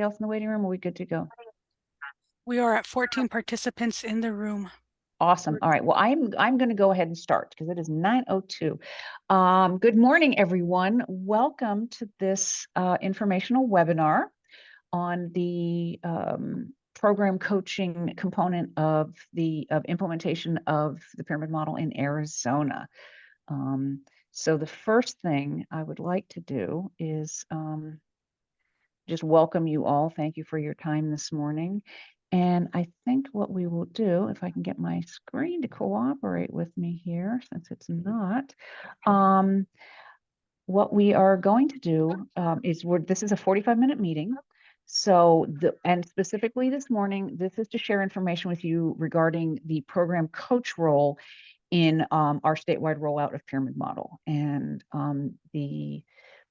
else in the waiting room? Are we good to go? We are at 14 participants in the room. Awesome. All right. Well, I'm going to go ahead and start because it is 9:02. Good morning, everyone. Welcome to this informational webinar on the program coaching component of the implementation of the pyramid model in Arizona. So the first thing I would like to do is just welcome you all. Thank you for your time this morning. And I think what we will do, if I can get my screen to cooperate with me here, since it's not, what we are going to do is this is a 45-minute meeting. So and specifically this morning, this is to share information with you regarding the program coach role in our statewide rollout of pyramid model. And the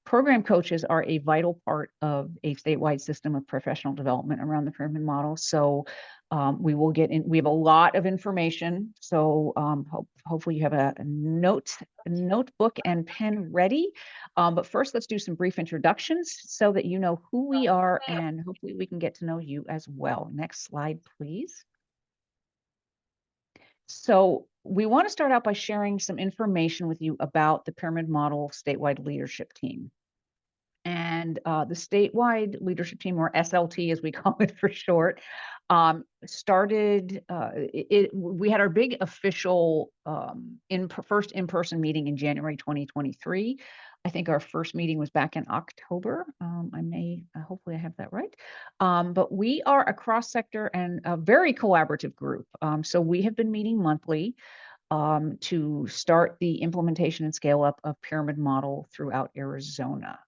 program coaches are a vital part of a statewide system of professional development around the pyramid model. So we will get in, we have a lot of information. So hopefully you have a notebook and pen ready. But first, let's do some brief introductions so that you know who we are, and hopefully we can get to know you as well. Next slide, please. So we want to start out by sharing some information with you about the Pyramid Model Statewide Leadership Team. And the Statewide Leadership Team, or SLT as we call it for short, started, we had our big official first in-person meeting in January 2023. I think our first meeting was back in October. Hopefully I have that right. But we are a cross-sector and a very collaborative group. So we have been meeting monthly to start the implementation and scale up of pyramid model throughout Arizona.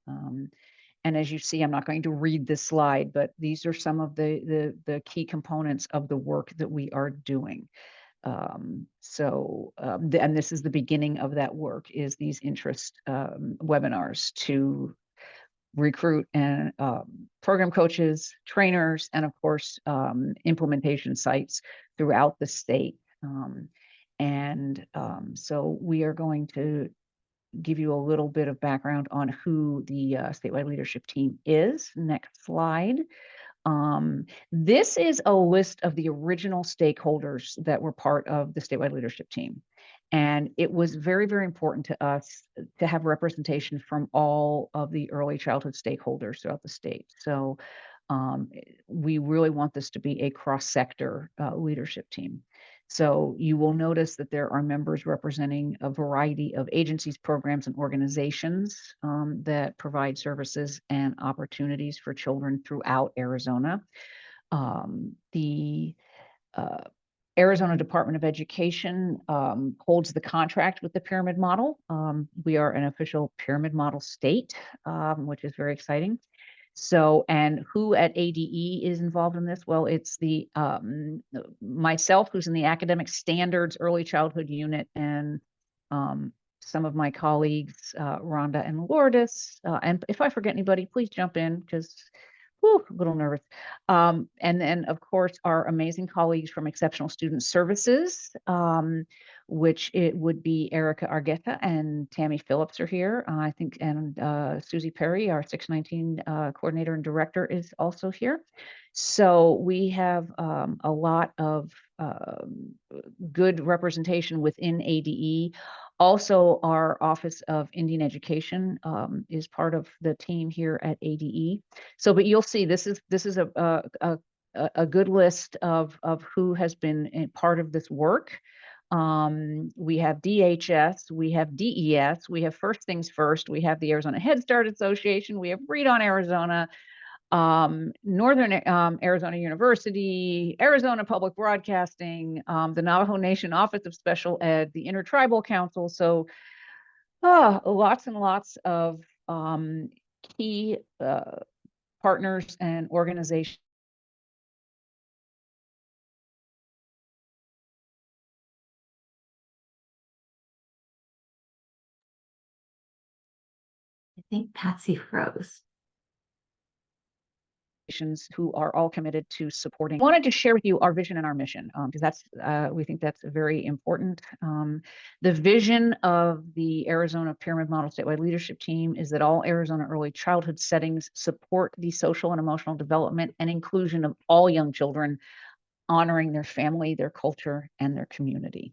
And as you see, I'm not going to read this slide, but these are some of the key components of the work that we are doing. And this is the beginning of that work, is these interest webinars to recruit and program coaches, trainers, and of course, implementation sites throughout the state. So we are going to give you a little bit of background on who the statewide leadership team is. Next slide. This is a list of the original stakeholders that were part of the statewide leadership team. And it was very, very important to us to have representation from all of the early childhood stakeholders throughout the state. So we really want this to be a cross-sector leadership team. So you will notice that there are members representing a variety of agencies, programs, and organizations that provide services and opportunities for children throughout Arizona. The Arizona Department of Education holds the contract with the pyramid model. We are an official pyramid model state, which is very exciting. So, and who at ADE is involved in this? Well, it's the myself, who's in the academic standards early childhood unit, and some of my colleagues, Rhonda and Lourdes. And if I forget anybody, please jump in, because a little nervous. And then, of course, our amazing colleagues from Exceptional Student Services, which it would be Erica Argueta and Tammy Phillips are here, I think, and Susie Perry, our 619 coordinator and director, is also here. So we have a lot of good representation within ADE. Also, our Office of Indian Education is part of the team here at ADE. So, but you'll see this is a good list of who has been part of this work. We have DHS, we have DES, we have First Things First, we have the Arizona Head Start Association, we have Read on Arizona, Northern Arizona University, Arizona Public Broadcasting, the Navajo Nation Office of Special Ed, the Intertribal Council. So lots and lots of key partners and organizations. I think Patsy froze. who are all committed to supporting. I wanted to share with you our vision and our mission, because that's we think that's very important. The vision of the Arizona Pyramid Model Statewide Leadership Team is that all Arizona early childhood settings support the social and emotional development and inclusion of all young children, honoring their family, their culture, and their community.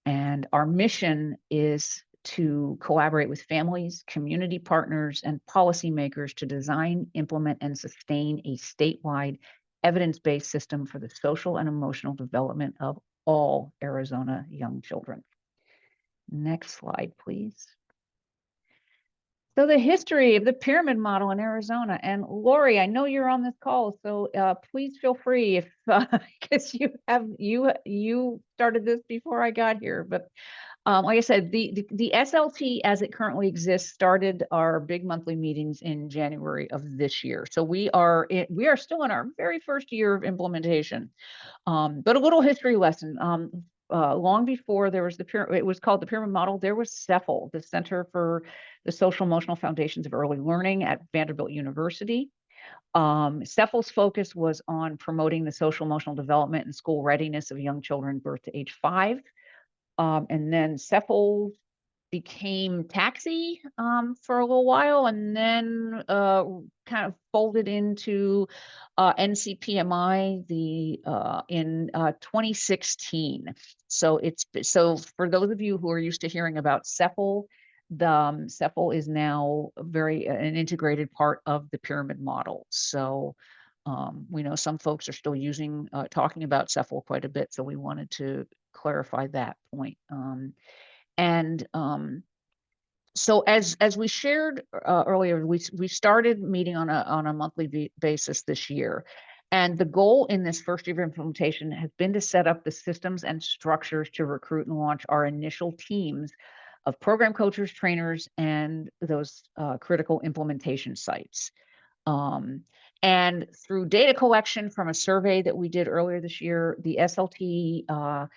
And our mission is to collaborate with families, community partners, and policymakers to design, implement, and sustain a statewide evidence-based system for the social and emotional development of all Arizona young children. Next slide, please. So the history of the pyramid model in Arizona, and Lori, I know you're on this call, so please feel free if because you started this before I got here. But like I said, the SLT as it currently exists started our big monthly meetings in January of this year. So we are still in our very first year of implementation. But a little history lesson. Long before there was it was called the pyramid model, there was CEFL, the Center for the Social Emotional Foundations of Early Learning at Vanderbilt University. CEFL's focus was on promoting the social emotional development and school readiness of young children birth to age 5. And then CEFL became Taxi for a little while, and then kind of folded into NCPMI in 2016. So for those of you who are used to hearing about CEFL, CEFL is now an integrated part of the pyramid model. So we know some folks are still talking about CEFL quite a bit, so we wanted to clarify that point. So as we shared earlier, we started meeting on a monthly basis this year. And the goal in this first year of implementation has been to set up the systems and structures to recruit and launch our initial teams of program coaches, trainers, and those critical implementation sites. And through data collection from a survey that we did earlier this year, the SLT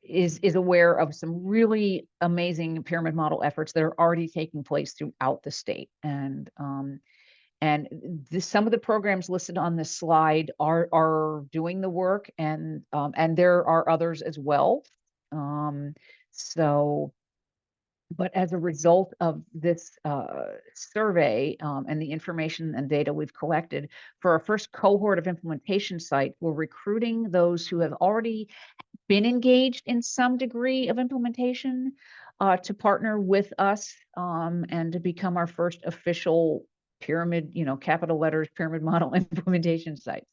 is aware of some really amazing pyramid model efforts that are already taking place throughout the state. And some of the programs listed on this slide are doing the work, and there are others as well. But as a result of this survey and the information and data we've collected for our first cohort of implementation site, we're recruiting those who have already been engaged in some degree of implementation to partner with us and to become our first official pyramid, capital letters, pyramid model implementation sites.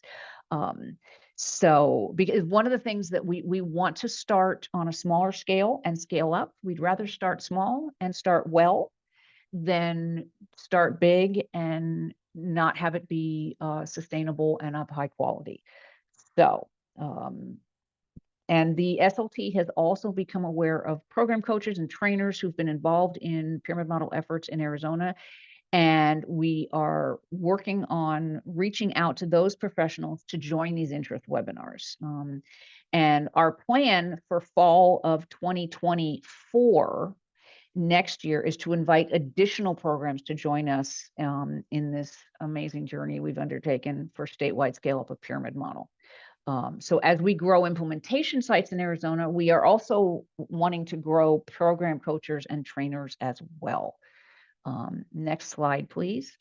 So because one of the things that we want to start on a smaller scale and scale up, we'd rather start small and start well than start big and not have it be sustainable and of high quality. So, and the SLT has also become aware of program coaches and trainers who've been involved in pyramid model efforts in Arizona. And we are working on reaching out to those professionals to join these interest webinars. And our plan for fall of 2024 next year is to invite additional programs to join us in this amazing journey we've undertaken for statewide scale up of pyramid model. So as we grow implementation sites in Arizona, we are also wanting to grow program coaches and trainers as well. Next slide, please.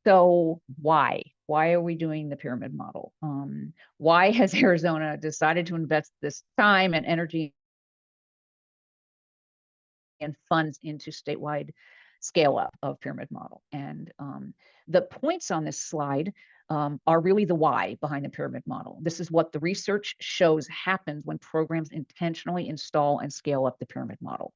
So why are we doing the pyramid model? Why has Arizona decided to invest this time and energy and funds into statewide scale up of pyramid model? And the points on this slide are really the why behind the pyramid model. This is what the research shows happens when programs intentionally install and scale up the pyramid model.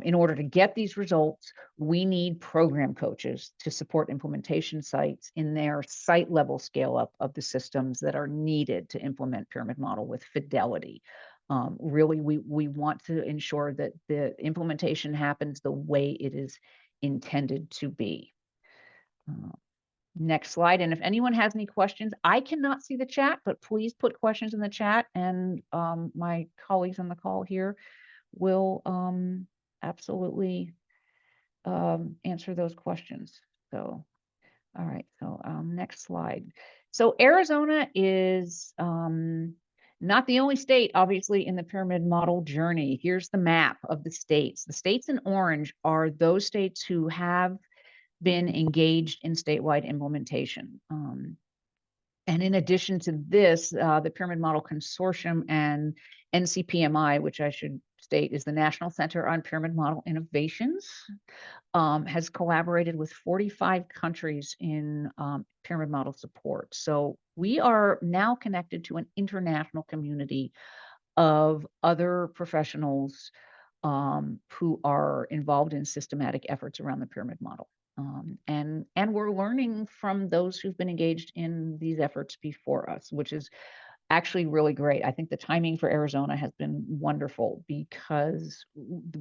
In order to get these results, we need program coaches to support implementation sites in their site level scale up of the systems that are needed to implement pyramid model with fidelity. Really, we want to ensure that the implementation happens the way it is intended to be. Next slide. And if anyone has any questions, I cannot see the chat, but please put questions in the chat, and my colleagues on the call here will absolutely answer those questions. So All right, so next slide. So Arizona is not the only state, obviously, in the pyramid model journey. Here's the map of the states. The states in orange are those states who have been engaged in statewide implementation. And in addition to this, the Pyramid Model Consortium and NCPMI, which I should state is the National Center on Pyramid Model Innovations, has collaborated with 45 countries in pyramid model support. So we are now connected to an international community of other professionals who are involved in systematic efforts around the pyramid model. And we're learning from those who've been engaged in these efforts before us, which is actually really great. I think the timing for Arizona has been wonderful because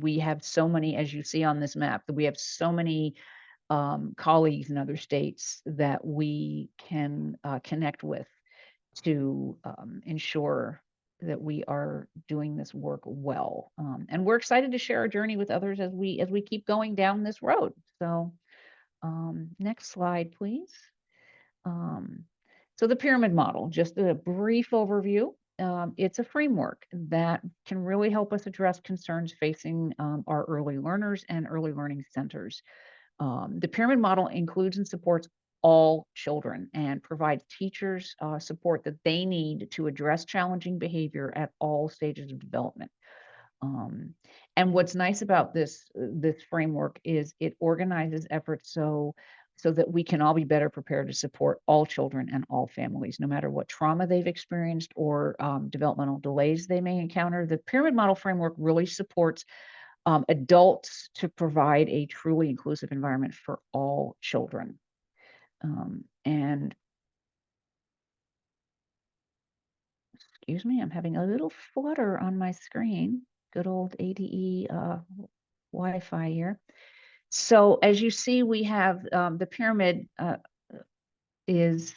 we have so many, as you see on this map, that we have so many colleagues in other states that we can connect with to ensure that we are doing this work well. And we're excited to share our journey with others as we keep going down this road. So next slide, please. Um, so the pyramid model, just a brief overview. It's a framework that can really help us address concerns facing our early learners and early learning centers. The pyramid model includes and supports all children and provides teachers support that they need to address challenging behavior at all stages of development. Um, and what's nice about this framework is it organizes efforts so that we can all be better prepared to support all children and all families, no matter what trauma they've experienced or developmental delays they may encounter. The pyramid model framework really supports adults to provide a truly inclusive environment for all children. And excuse me, I'm having a little flutter on my screen. Good old ADE Wi-Fi here. So as you see, we have the pyramid is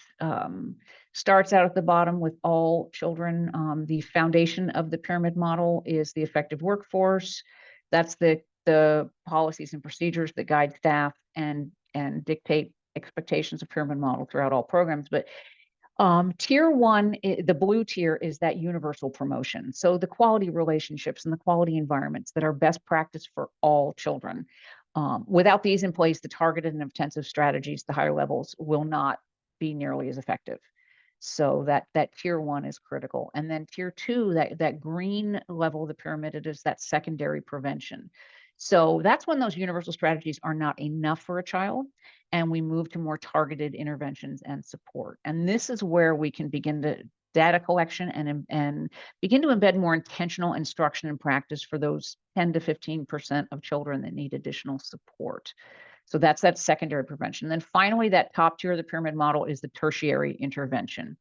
starts out at the bottom with all children. The foundation of the pyramid model is the effective workforce. That's the policies and procedures that guide staff and dictate expectations of pyramid model throughout all programs. But tier one, the blue tier is that universal promotion. So the quality relationships and the quality environments that are best practice for all children. Without these in place, the targeted and intensive strategies, the higher levels will not be nearly as effective. So that tier one is critical. And then tier two, that green level of the pyramid, it is that secondary prevention. So that's when those universal strategies are not enough for a child and we move to more targeted interventions and support. And this is where we can begin to data collection and begin to embed more intentional instruction and practice for those 10 to 15% of children that need additional support. So that's that secondary prevention. Then finally, that top tier of the pyramid model is the tertiary intervention.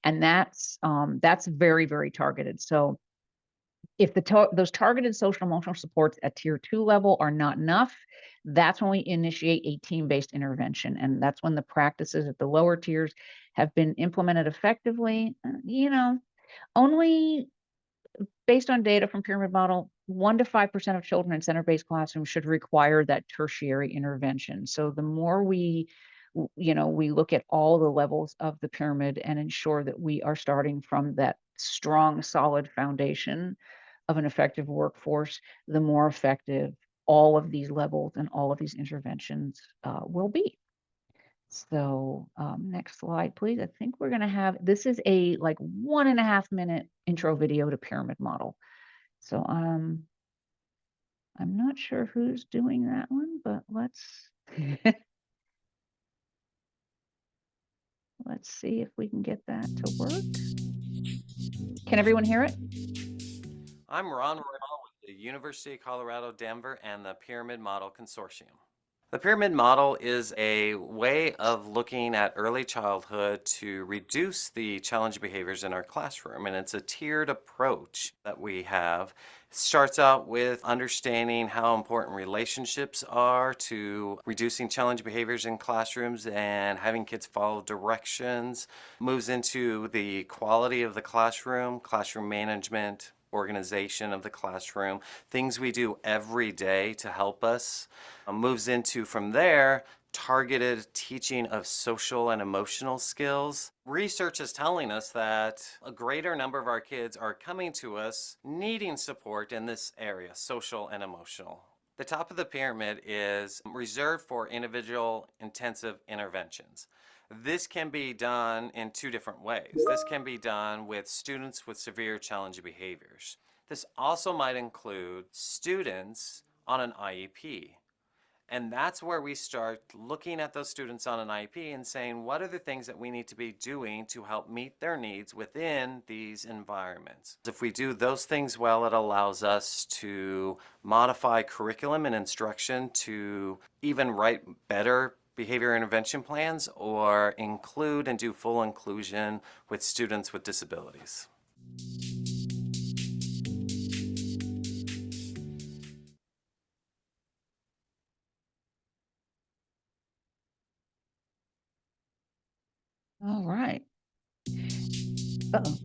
And that's very, very targeted. So if those targeted social emotional supports at tier 2 level are not enough, that's when we initiate a team-based intervention. And that's when the practices at the lower tiers have been implemented effectively. Only based on data from pyramid model, 1 to 5% of children in center-based classrooms should require that tertiary intervention. So the more we look at all the levels of the pyramid and ensure that we are starting from that strong, solid foundation of an effective workforce, the more effective all of these levels and all of these interventions will be. So next slide, please. I think we're going to have, this is a like 1.5-minute intro video to pyramid model. So I'm not sure who's doing that one, but let's let's see if we can get that to work. Can everyone hear it? I'm Ron Royal with the University of Colorado, Denver and the Pyramid Model Consortium. The pyramid model is a way of looking at early childhood to reduce the challenging behaviors in our classroom, and it's a tiered approach that we have. It starts out with understanding how important relationships are to reducing challenging behaviors in classrooms and having kids follow directions. Moves into the quality of the classroom management, organization of the classroom, things we do every day to help us. Moves into from there targeted teaching of social and emotional skills. Research is telling us that a greater number of our kids are coming to us needing support in this area, social and emotional. The top of the pyramid is reserved for individual intensive interventions. This can be done in two different ways. This can be done with students with severe challenging behaviors. This also might include students on an IEP. And that's where we start looking at those students on an IEP and saying, what are the things that we need to be doing to help meet their needs within these environments? If we do those things well, it allows us to modify curriculum and instruction to even write better behavior intervention plans or include and do full inclusion with students with disabilities. All right. Uh-oh.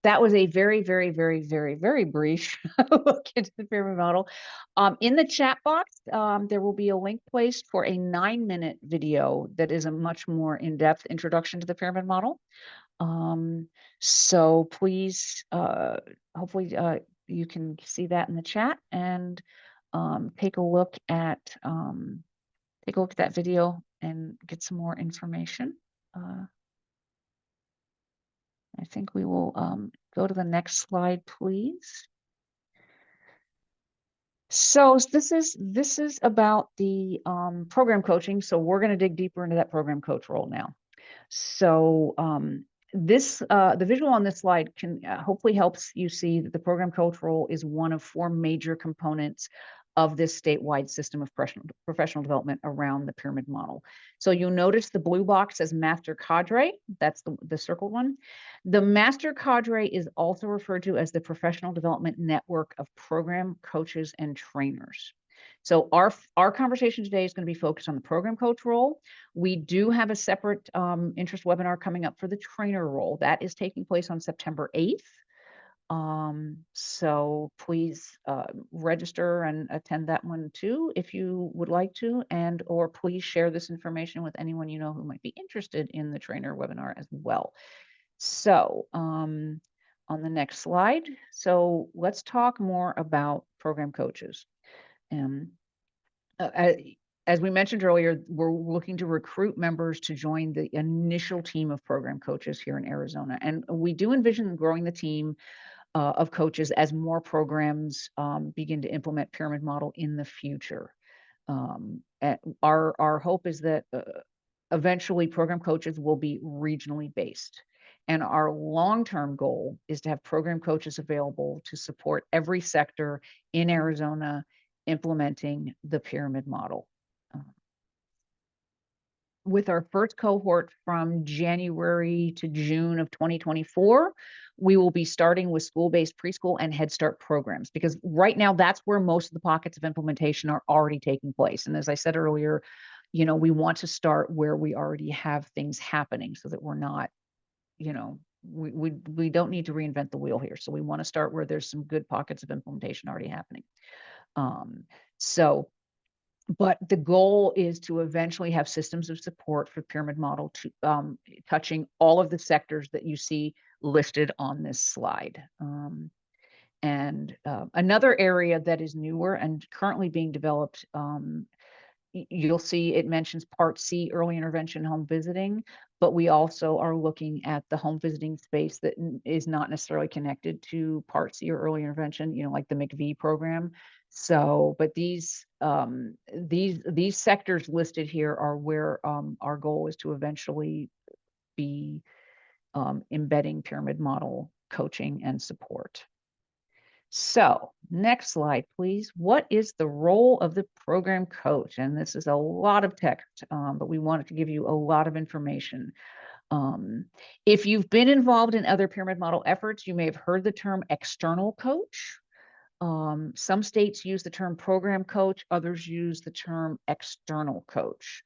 That was a very, very, very, very, very brief look into the pyramid model. In the chat box, there will be a link placed for a 9-minute video that is a much more in-depth introduction to the pyramid model. So please, hopefully you can see that in the chat and take a look at that video and get some more information. I think we will go to the next slide, please. So this is about the program coaching. So we're going to dig deeper into that program coach role now. So the visual on this slide can hopefully helps you see that the program coach role is one of 4 major components of this statewide system of professional development around the pyramid model. So you'll notice the blue box says master cadre. That's the circled one. The master cadre is also referred to as the professional development network of program coaches and trainers. So our conversation today is going to be focused on the program coach role. We do have a separate interest webinar coming up for the trainer role. That is taking place on September 8th. So please register and attend that one too if you would like to, and or please share this information with anyone you know who might be interested in the trainer webinar as well. So on the next slide, so let's talk more about program coaches. As we mentioned earlier, we're looking to recruit members to join the initial team of program coaches here in Arizona. And we do envision growing the team of coaches as more programs begin to implement pyramid model in the future. Our hope is that eventually program coaches will be regionally based. And our long-term goal is to have program coaches available to support every sector in Arizona implementing the pyramid model. With our first cohort from January to June of 2024, we will be starting with school-based preschool and Head Start programs, because right now that's where most of the pockets of implementation are already taking place. And as I said earlier, you know, we want to start where we already have things happening so that we're not, you know, we don't need to reinvent the wheel here. So we want to start where there's some good pockets of implementation already happening. But the goal is to eventually have systems of support for pyramid model to touching all of the sectors that you see listed on this slide. Another area that is newer and currently being developed, you'll see it mentions Part C, early intervention home visiting, but we also are looking at the home visiting space that is not necessarily connected to Part C or early intervention, you know, like the McV program. So, but these sectors listed here are where our goal is to eventually be embedding pyramid model coaching and support. So next slide, please. What is the role of the program coach? And this is a lot of text, but we wanted to give you a lot of information. If you've been involved in other pyramid model efforts, you may have heard the term external coach. Some states use the term program coach, others use the term external coach.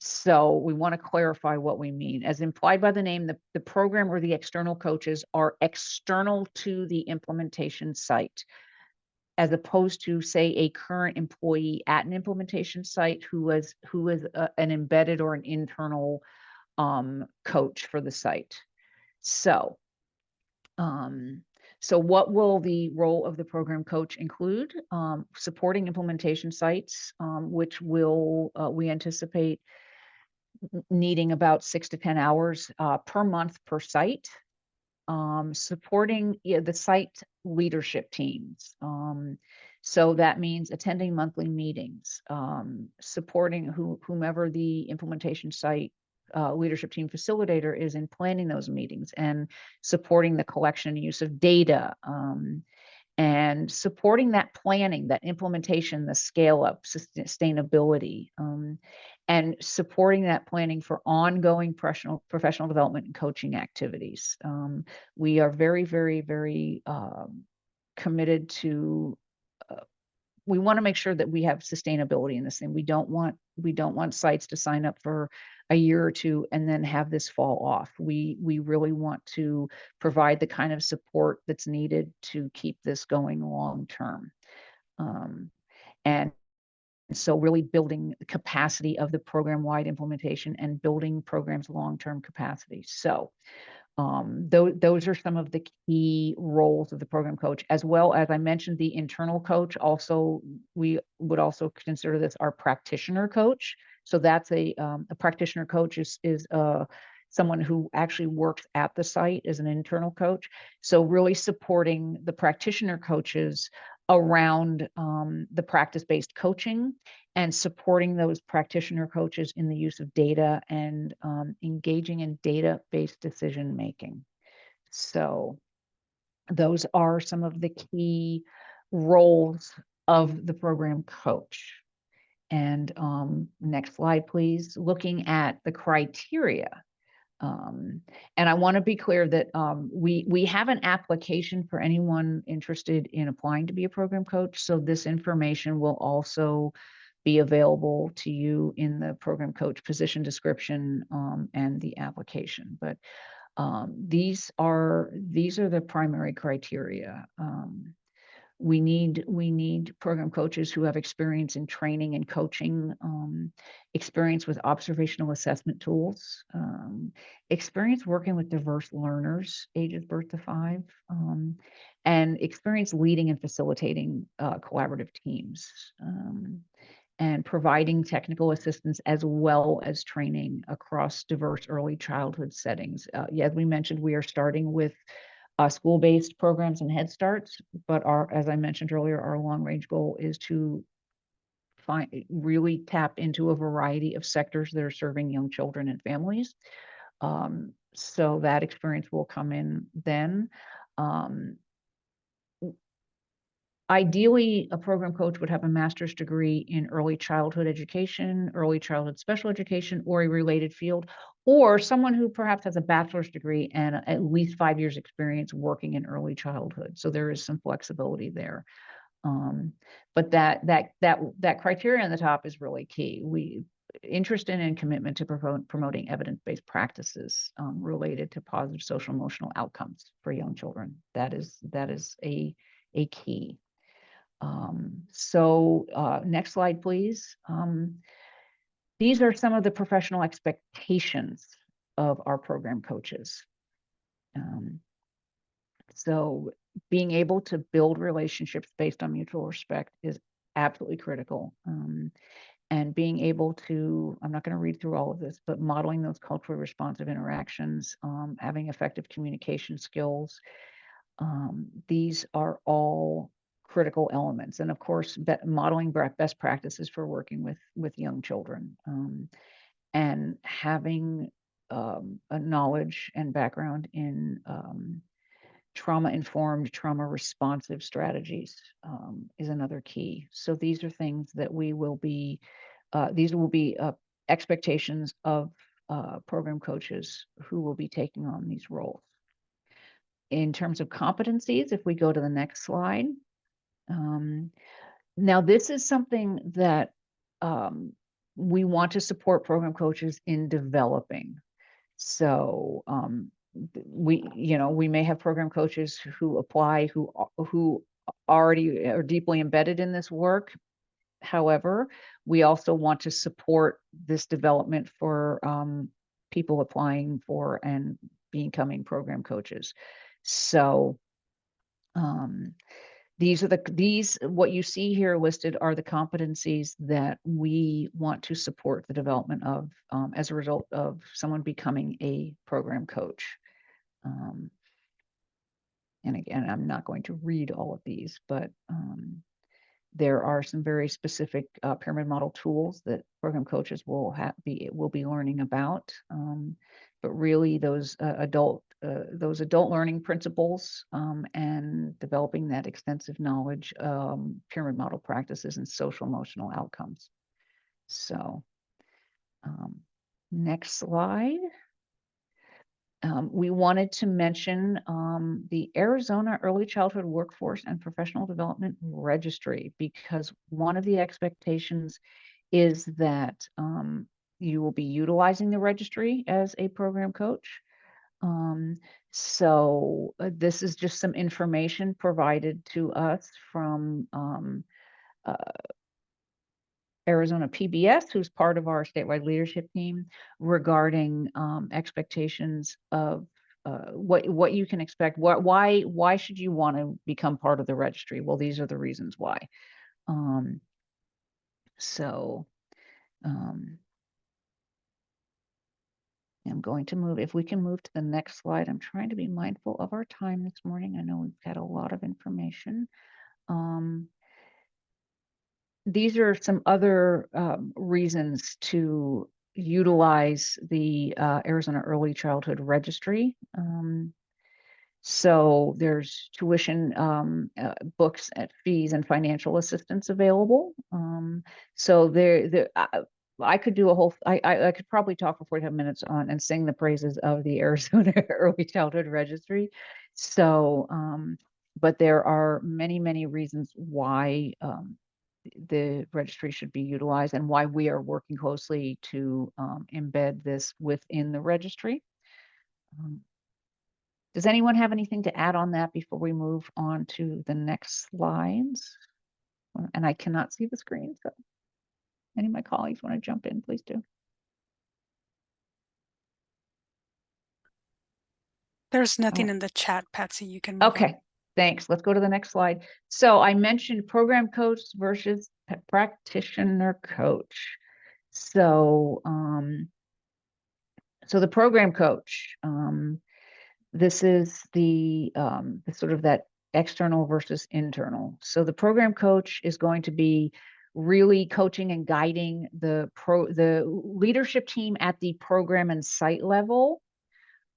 So we want to clarify what we mean. As implied by the name, the program or the external coaches are external to the implementation site. as opposed to, say, a current employee at an implementation site who is an embedded or an internal coach for the site. So, so what will the role of the program coach include? Supporting implementation sites, which will we anticipate needing about 6 to 10 hours per month per site. Supporting the site leadership teams. So that means attending monthly meetings, supporting whomever the implementation site leadership team facilitator is in planning those meetings, and supporting the collection and use of data, and supporting that planning, that implementation, the scale up, sustainability, and supporting that planning for ongoing professional development and coaching activities. We are very, very, very committed to. We want to make sure that we have sustainability in this thing. We don't want sites to sign up for a year or two and then have this fall off. We really want to provide the kind of support that's needed to keep this going long term. And so really building the capacity of the program-wide implementation and building programs long-term capacity. So those are some of the key roles of the program coach, as well as I mentioned the internal coach. Also, we would also consider this our practitioner coach. So that's a practitioner coach is someone who actually works at the site as an internal coach. So really supporting the practitioner coaches around the practice-based coaching, and supporting those practitioner coaches in the use of data and engaging in data-based decision making. So those are some of the key roles of the program coach. And next slide, please. Looking at the criteria. And I want to be clear that we have an application for anyone interested in applying to be a program coach. So this information will also be available to you in the program coach position description and the application. But these are the primary criteria. We need program coaches who have experience in training and coaching, experience with observational assessment tools, experience working with diverse learners ages birth to 5, and experience leading and facilitating collaborative teams, and providing technical assistance as well as training across diverse early childhood settings. Yeah, as we mentioned, we are starting with school-based programs and Head Starts, but as I mentioned earlier, our long-range goal is to really tap into a variety of sectors that are serving young children and families. So that experience will come in then. Ideally, a program coach would have a master's degree in early childhood education, early childhood special education, or a related field, or someone who perhaps has a bachelor's degree and at least 5 years experience working in early childhood. So there is some flexibility there. But that criteria on the top is really key. Interest in and commitment to promoting evidence-based practices related to positive social emotional outcomes for young children. That is a key. Next slide, please. These are some of the professional expectations of our program coaches. So being able to build relationships based on mutual respect is absolutely critical. And being able to, I'm not going to read through all of this, but modeling those culturally responsive interactions, having effective communication skills. These are all critical elements. And of course, modeling best practices for working with young children, and having a knowledge and background in trauma-informed, trauma-responsive strategies is another key. So these are things that these will be expectations of program coaches who will be taking on these roles. In terms of competencies, if we go to the next slide. Now, this is something that we want to support program coaches in developing. So we may have program coaches who apply who already are deeply embedded in this work. However, we also want to support this development for people applying for and becoming program coaches. So these are what you see here listed are the competencies that we want to support the development of as a result of someone becoming a program coach. And again, I'm not going to read all of these, but there are some very specific pyramid model tools that program coaches will be learning about. But really, those adult learning principles and developing that extensive knowledge, pyramid model practices, and social emotional outcomes. So, next slide. We wanted to mention the Arizona Early Childhood Workforce and Professional Development Registry, because one of the expectations is that you will be utilizing the registry as a program coach. So this is just some information provided to us from Arizona PBS, who's part of our statewide leadership team, regarding expectations of what you can expect. Why should you want to become part of the registry? Well, these are the reasons why. So I'm going to move. If we can move to the next slide. I'm trying to be mindful of our time this morning. I know we've had a lot of information. These are some other reasons to utilize the Arizona Early Childhood Registry. So there's tuition, books, fees, and financial assistance available. So I could do a whole. I could probably talk for 45 minutes on and sing the praises of the Arizona Early Childhood Registry. So, but there are many reasons why the registry should be utilized and why we are working closely to embed this within the registry. Does anyone have anything to add on that before we move on to the next slides? And I cannot see the screen, so any of my colleagues want to jump in, please do. There's nothing in the chat, Patsy. You can move Okay, on. thanks. Let's go to the next slide. So I mentioned program coach versus practitioner coach. So, so the program coach, this is the sort of that external versus internal. So the program coach is going to be really coaching and guiding the leadership team at the program and site level,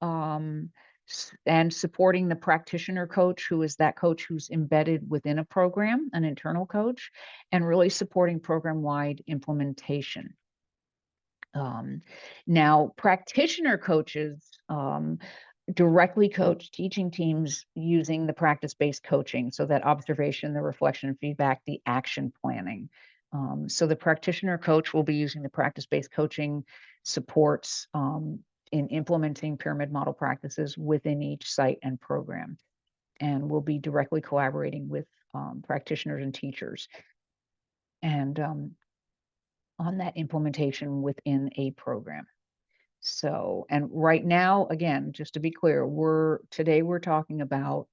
and supporting the practitioner coach, who is that coach who's embedded within a program, an internal coach, and really supporting program-wide implementation. Now, practitioner coaches directly coach teaching teams using the practice-based coaching, so that observation, the reflection and feedback, the action planning. So the practitioner coach will be using the practice-based coaching supports in implementing pyramid model practices within each site and program, and will be directly collaborating with practitioners and teachers and on that implementation within a program. So, and right now, again, just to be clear, today we're talking about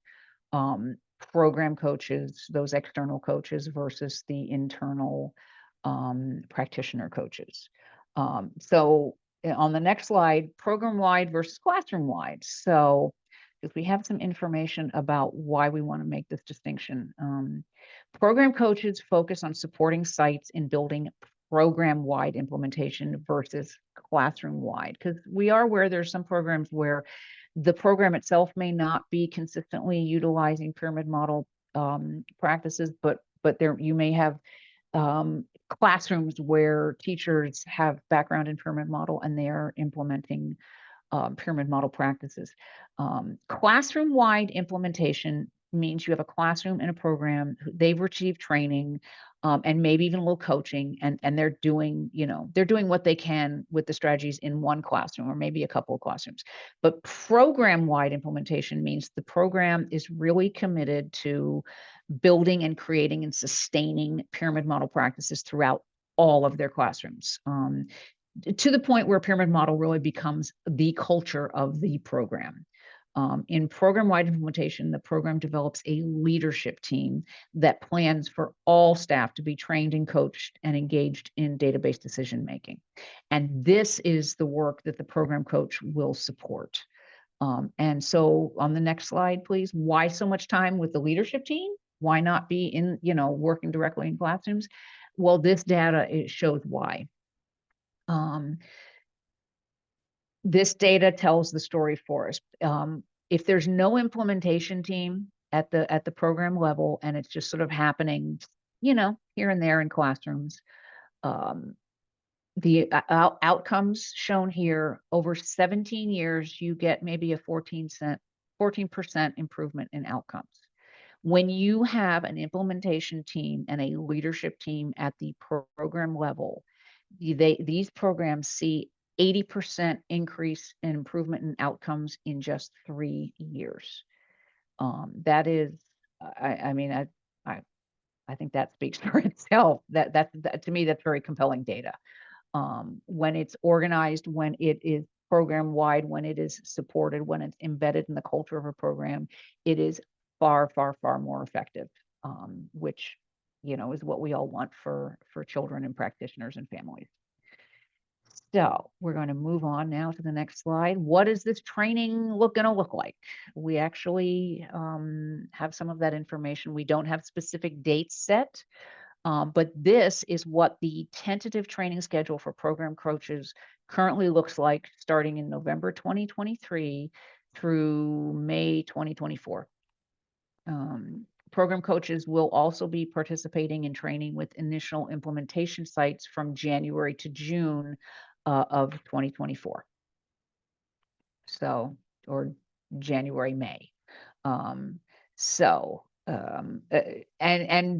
program coaches, those external coaches versus the internal practitioner coaches. So on the next slide, program-wide versus classroom-wide. So if we have some information about why we want to make this distinction. Program coaches focus on supporting sites in building program-wide implementation versus classroom-wide, because we are aware there's some programs where the program itself may not be consistently utilizing pyramid model practices, but there you may have classrooms where teachers have background in pyramid model and they are implementing pyramid model practices. Classroom-wide implementation means you have a classroom and a program. They've received training, and maybe even a little coaching, and they're doing, they're doing what they can with the strategies in one classroom or maybe a couple of classrooms. But program-wide implementation means the program is really committed to building and creating and sustaining pyramid model practices throughout all of their classrooms, to the point where pyramid model really becomes the culture of the program. In program-wide implementation, the program develops a leadership team that plans for all staff to be trained and coached and engaged in database decision-making. And this is the work that the program coach will support. And so on the next slide, please, why so much time with the leadership team? Why not be in, working directly in classrooms? Well, this data, it shows why. This data tells the story for us. If there's no implementation team at the program level, and it's just sort of happening, here and there in classrooms, the outcomes shown here, over 17 years, you get maybe a 14% improvement in outcomes. When you have an implementation team and a leadership team at the program level, these programs see 80% increase in improvement in outcomes in just 3 years. That is, I mean, I think that speaks for itself. That to me, that's very compelling data. When it's organized, when it is program wide, when it is supported, when it's embedded in the culture of a program, it is far, far, far more effective, which, is what we all want for children and practitioners and families. So we're going to move on now to the next slide. What is this training going to look like? We actually have some of that information. We don't have specific dates set, but this is what the tentative training schedule for program coaches currently looks like, starting in November 2023 through May 2024. Program coaches will also be participating in training with initial implementation sites from January to June of 2024. So, or January, May. And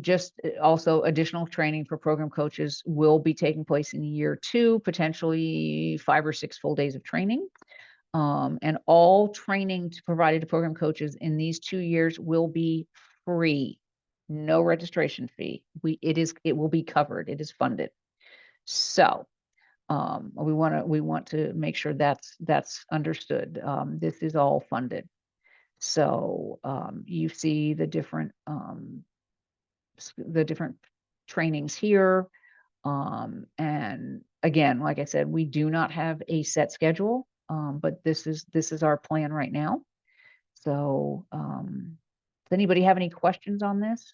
just also additional training for program coaches will be taking place in year 2, potentially 5 or 6 full days of training. And all training provided to program coaches in these 2 years will be free, no registration fee. It will be covered. It is funded. So we want to make sure that's understood. This is all funded. So you see the different trainings here. And again, like I said, we do not have a set schedule, but this is our plan right now. So does anybody have any questions on this?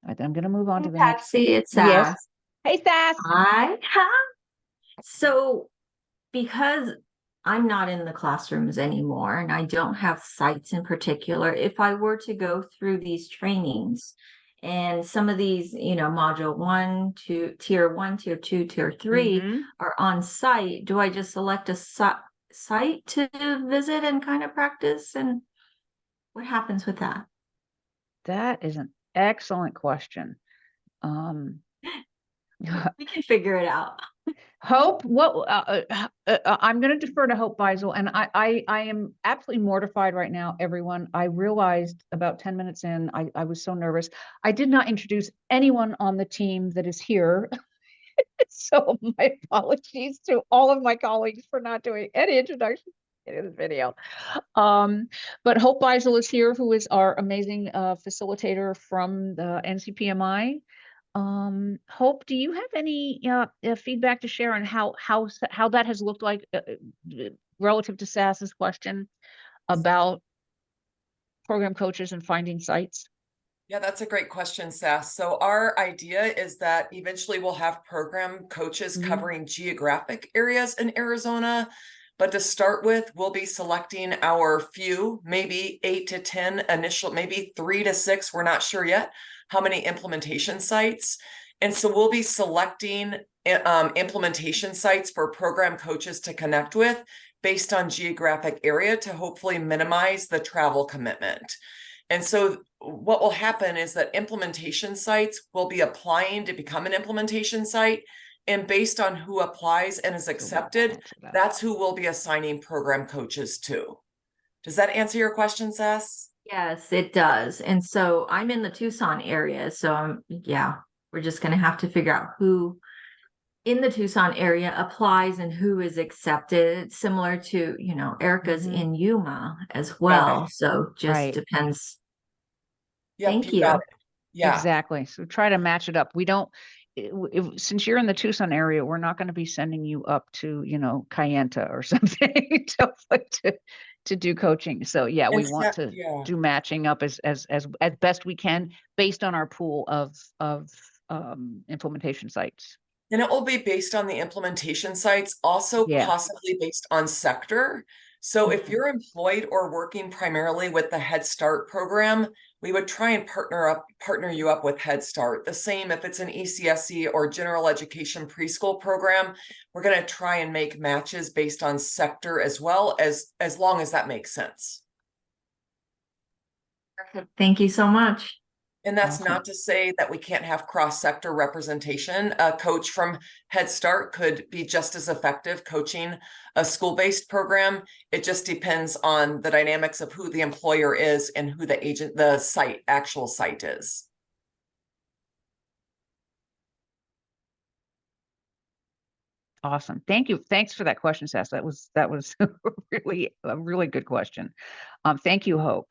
All right, then I'm going to move on to the next. Patsy, it's Yes. Sass. Hey, Sass. Hi. So because I'm not in the classrooms anymore and I don't have sites in particular, if I were to go through these trainings and some of these, module 1, 2, tier 1, tier 2, tier 3 are on site, do I just select a site to visit and kind of practice? And what happens with that? That is an excellent question. We can figure it out. Hope, I'm going to defer to Hope Beisel, and I am absolutely mortified right now, everyone. I realized about 10 minutes in, I was so nervous. I did not introduce anyone on the team that is here. So my apologies to all of my colleagues for not doing any introduction in this video. But Hope Beisel is here, who is our amazing facilitator from the NCPMI. Hope, do you have any feedback to share on how that has looked like relative to Sass's question about program coaches and finding sites? Yeah, that's a great question, Sass. So our idea is that eventually we'll have program coaches covering geographic areas in Arizona. But to start with, we'll be selecting our few, maybe 8 to 10 initial, maybe 3 to 6, we're not sure yet how many implementation sites. And so we'll be selecting implementation sites for program coaches to connect with based on geographic area to hopefully minimize the travel commitment. And so what will happen is that implementation sites will be applying to become an implementation site. And based on who applies and is accepted, that's who we'll be assigning program coaches to. Does that answer your question, Sass? Yes, it does. And so I'm in the Tucson area. So yeah, we're just going to have to figure out who in the Tucson area applies and who is accepted. It's similar to, Erica's in Yuma as well. So just depends. Yep, Thank you you. got it. Yeah. Exactly. So try to match it up. We don't, since you're in the Tucson area, we're not going to be sending you up to, Kayenta or something to do coaching. So yeah, we want to do matching up as best we can based on our pool of implementation sites. And it will be based on the implementation sites, also possibly based on sector. So if you're employed or working primarily with the Head Start program, we would try and partner you up with Head Start. The same if it's an ECSE or general education preschool program, we're going to try and make matches based on sector as well, as long as that makes sense. Perfect. Thank you so much. And that's not to say that we can't have cross-sector representation. A coach from Head Start could be just as effective coaching a school-based program. It just depends on the dynamics of who the employer is and who the actual site is. Awesome. Thank you. Thanks for that question, Sass. That was really a really good question. Thank you, Hope.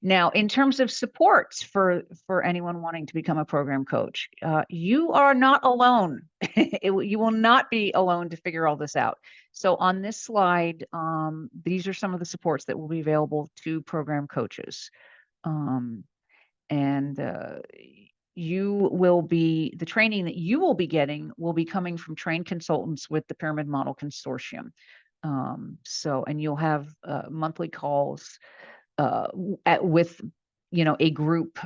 Now, in terms of supports for anyone wanting to become a program coach, you are not alone. You will not be alone to figure all this out. So on this slide, these are some of the supports that will be available to program coaches. The training that you will be getting will be coming from trained consultants with the Pyramid Model Consortium. And you'll have monthly calls with a group,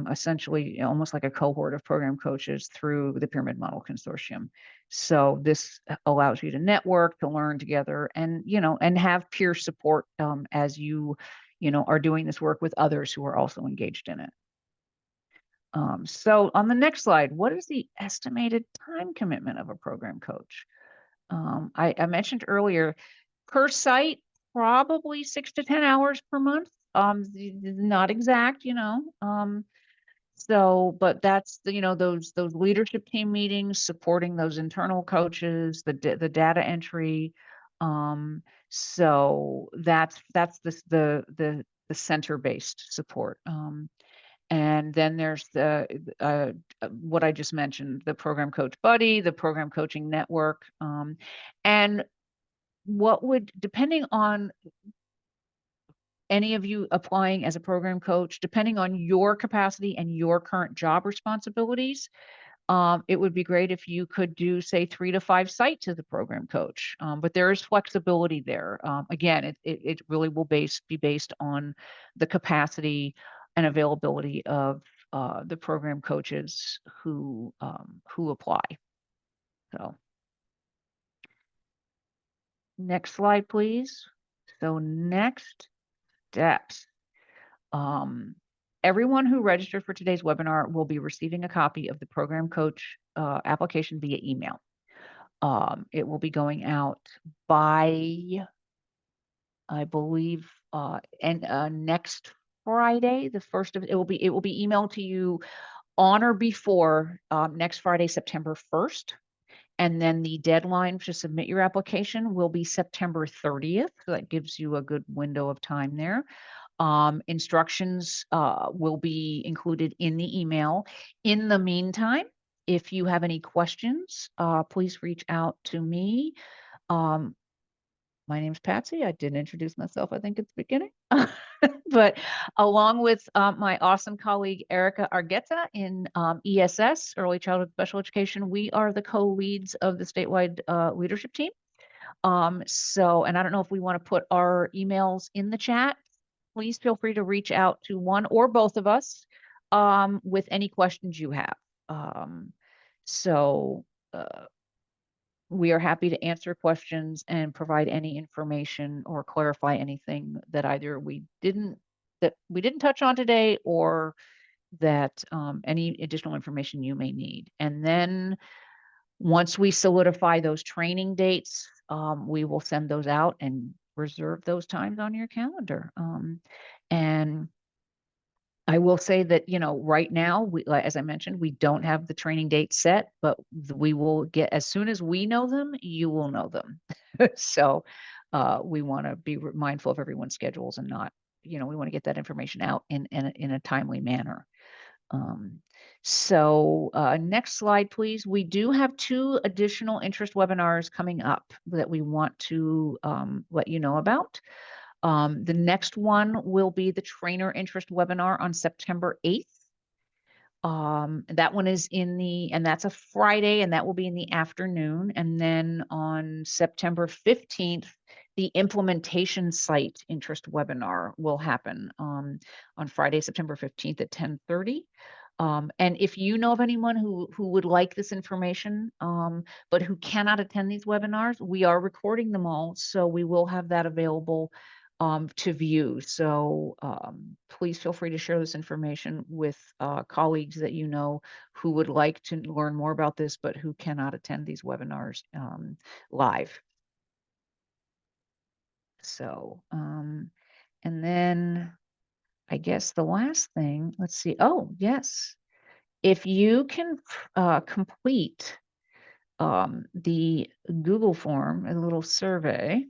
essentially almost like a cohort of program coaches through the Pyramid Model Consortium. So this allows you to network, to learn together, and have peer support as you are doing this work with others who are also engaged in it. So on the next slide, what is the estimated time commitment of a program coach? I mentioned earlier, per site, probably 6 to 10 hours per month. Not exact, but that's those leadership team meetings, supporting those internal coaches, the data entry. So that's the center-based support. And then there's the what I just mentioned, the program coach buddy, the program coaching network, and depending on any of you applying as a program coach, depending on your capacity and your current job responsibilities, it would be great if you could do, say, 3 to 5 sites as a program coach. But there is flexibility there. Again, it really will be based on the capacity and availability of the program coaches who apply. So next slide, please. So next steps. Everyone who registered for today's webinar will be receiving a copy of the program coach application via email. It will be going out by, I believe, next Friday, the 1st of it will be emailed to you on or before next Friday, September 1st. And then the deadline to submit your application will be September 30th. So that gives you a good window of time there. Instructions will be included in the email. In the meantime, if you have any questions, please reach out to me. My name's Patsy. I didn't introduce myself, I think, at the beginning. But along with my awesome colleague, Erica Argueta in ESS, Early Childhood Special Education, we are the co-leads of the statewide leadership team. And I don't know if we want to put our emails in the chat. Please feel free to reach out to one or both of us with any questions you have. So we are happy to answer questions and provide any information or clarify anything that either we didn't touch on today, or that any additional information you may need. And then once we solidify those training dates, we will send those out and reserve those times on your calendar. And I will say that, right now, as I mentioned, we don't have the training date set, but we will get, as soon as we know them, you will know them. So we want to be mindful of everyone's schedules and not, we want to get that information out in a timely manner. Next slide, please. We do have 2 additional interest webinars coming up that we want to let you know about. The next one will be the trainer interest webinar on September 8th. That one is and that's a Friday, and that will be in the afternoon. And then on September 15th, the implementation site interest webinar will happen on Friday, September 15th at 10:30. And if you know of anyone who would like this information, but who cannot attend these webinars, we are recording them all, so we will have that available to view. So please feel free to share this information with colleagues that you know who would like to learn more about this, but who cannot attend these webinars live. So, and then I guess the last thing, let's see. Oh, yes. If you can complete the Google form, a little survey,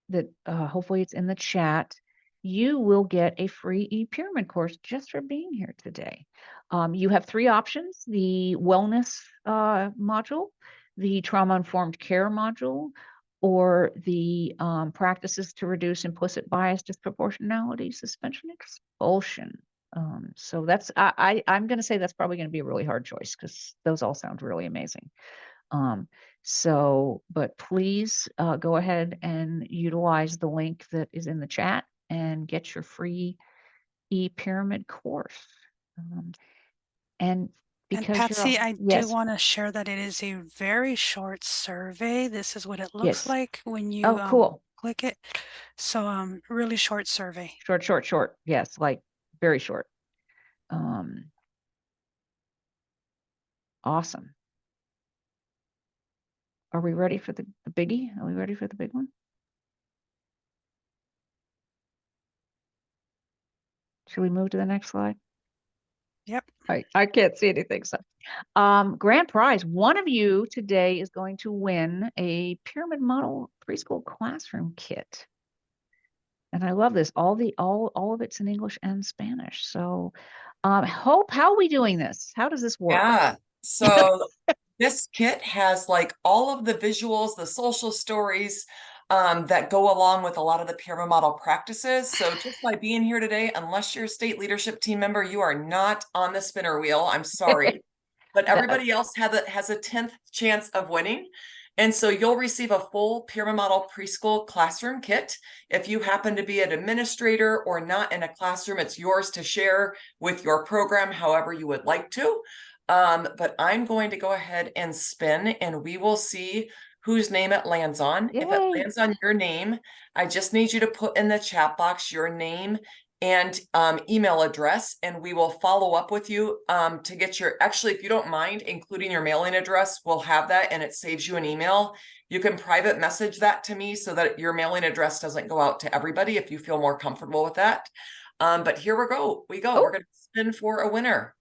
that hopefully it's in the chat, you will get a free ePyramid course just for being here today. You have 3 options: the wellness module, the trauma-informed care module, or the practices to reduce implicit bias, disproportionality, suspension, expulsion. So that's, I'm going to say that's probably going to be a really hard choice, because those all sound really amazing. But please go ahead and utilize the link that is in the chat and get your free ePyramid course. And because Patsy, I do yes, want to share that it is a very short survey. This is what it looks yes. like when you Oh, cool. click it. So really short survey. Short. Yes, like very short. Awesome. Are we ready for the biggie? Are we ready for the big one? Should we move to the next slide? Yep. I can't see anything. So, grand prize. One of you today is going to win a pyramid model preschool classroom kit. And I love this. All of it's in English and Spanish. So, Hope, how are we doing this? How does this work? Yeah. So this kit has like all of the visuals, the social stories that go along with a lot of the pyramid model practices. So just by being here today, unless you're a state leadership team member, you are not on the spinner wheel. I'm sorry. But everybody else has a 10th chance of winning. And so you'll receive a full pyramid model preschool classroom kit. If you happen to be an administrator or not in a classroom, it's yours to share with your program however you would like to. But I'm going to go ahead and spin, and we will see whose name it lands on. Yay. If it lands on your name, I just need you to put in the chat box your name and email address, and we will follow up with you to get actually, if you don't mind including your mailing address, we'll have that and it saves you an email. You can private message that to me so that your mailing address doesn't go out to everybody if you feel more comfortable with that. But here we go. Oh. We're going to spin for a winner.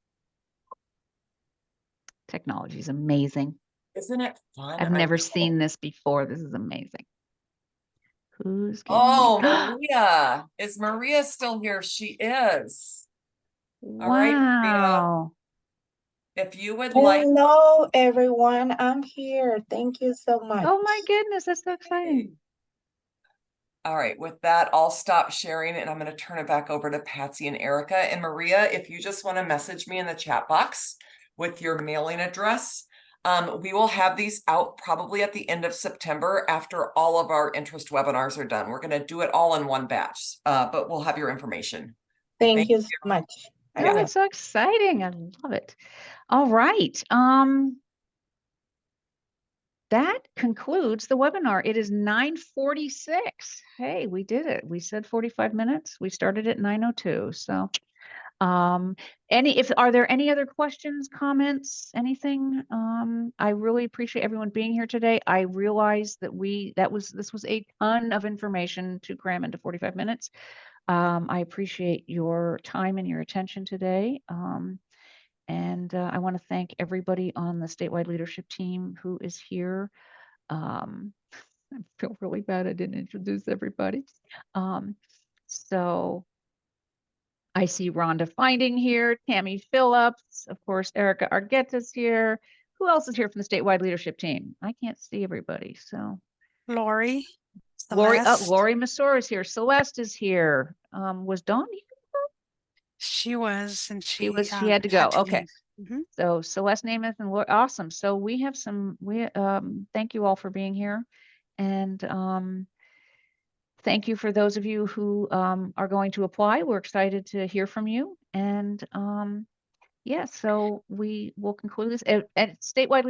Technology is amazing. Isn't it fun? I've never seen this before. This is amazing. Who's getting Maria. Is Maria still here? She is. Wow. All right, Maria. If you would like. Hello, everyone. I'm here. Thank you so much. Oh my goodness, that's so exciting. All right, with that, I'll stop sharing and I'm going to turn it back over to Patsy and Erica. And Maria, if you just want to message me in the chat box with your mailing address, we will have these out probably at the end of September after all of our interest webinars are done. We're going to do it all in one batch, but we'll have your information. Thank you so much. I Oh, know. it's so exciting. I love it. All right. That concludes the webinar. It is 9:46. Hey, we did it. We said 45 minutes. We started at 9:02. So, are there any other questions, comments, anything? I really appreciate everyone being here today. I realize that this was a ton of information to cram into 45 minutes. I appreciate your time and your attention today. And I want to thank everybody on the statewide leadership team who is here. I feel really bad I didn't introduce everybody. So I see Rhonda Finding here, Tammy Phillips, of course, Erica Argueta's here. Who else is here from the statewide leadership team? I can't see everybody. So Lori, Lori Celeste, Masor is here. Celeste is here. Was Dawn here? she was, and She she had to go. Okay. leave. Mhm. So Celeste Namath and Lori, awesome. So we have thank you all for being here. And thank you for those of you who are going to apply. We're excited to hear from you. And yeah, so we will conclude this at statewide